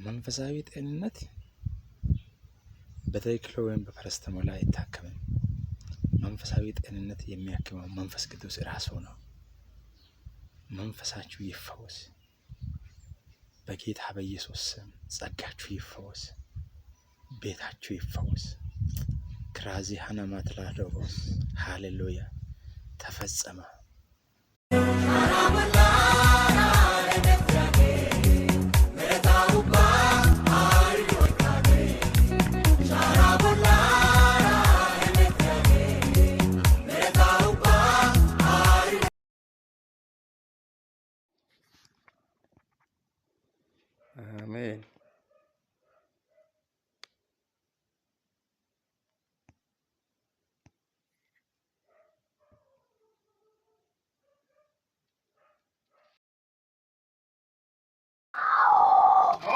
መንፈሳዊ ጤንነት በተክሎ ወይም በፓራስታሞል አይታከምም። መንፈሳዊ ጤንነት የሚያክመው መንፈስ ቅዱስ ራሱ ነው። መንፈሳችሁ ይፈወስ በጌታ በኢየሱስ ስም። ጸጋችሁ ይፈወስ፣ ቤታችሁ ይፈወስ። ክራዚ ሐናማትላዶስ ሃሌሉያ ተፈጸመ። አሜን።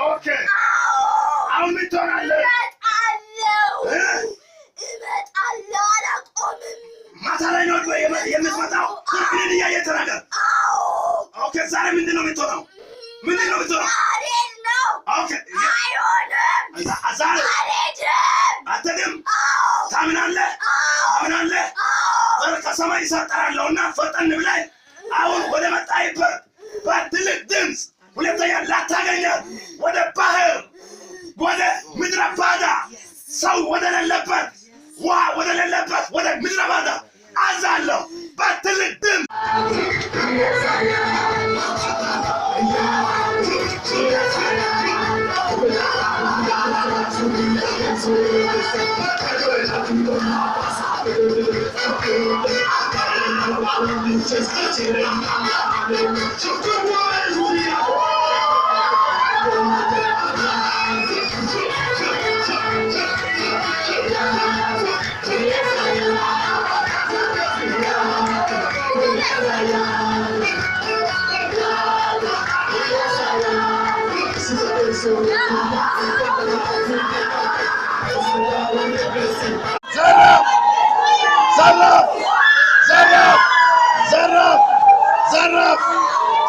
ኦኬ አሁን ምን ትሆናለህ? እመጣለሁ፣ አላቆምም። ማታ ላይ ነው የምትመጣው? ምን እያየህ ተናገር። ኦኬ ዛሬ ምንድን ነው የምትሆነው? ምንድን ነው የምትሆነው? ኦኬ አይሆንም። ዛሬ አትሄድም? ታምናለህ? ታምናለህ? ከሰማይ ይሰጠራለሁና ፈጠን ብለህ አሁን ወደ መጣይበት በትልቅ ድምፅ ሁለተኛ ላታገኛት ወደ ባህር ወደ ምድረ ባዳ ሰው ወደ ሌለበት ውሃ ወደ ሌለበት ወደ ምድረ ባዳ አዛለሁ በትልቅ ድምፅ።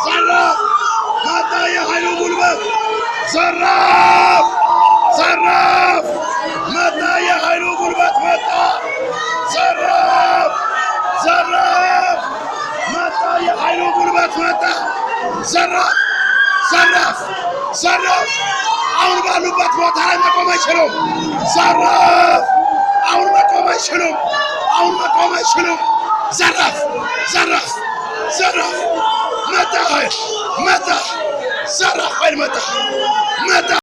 ዘራፍ መጣ የኃይሉ ጉልበት። ዘራፍ መጣ የኃይሉ ጉልበት መጣ። ዘራፍ መጣ የኃይሉ ጉልበት መጣ። ዘራፍ አሁን ባሉበት ቦታ ላይ መቆም አይችሉም። ዘራፍ አሁን መቆም አይችሉም። ዘራፍ መጣ ኃይል መጣ። ዘራፍ ኃይል መጣ።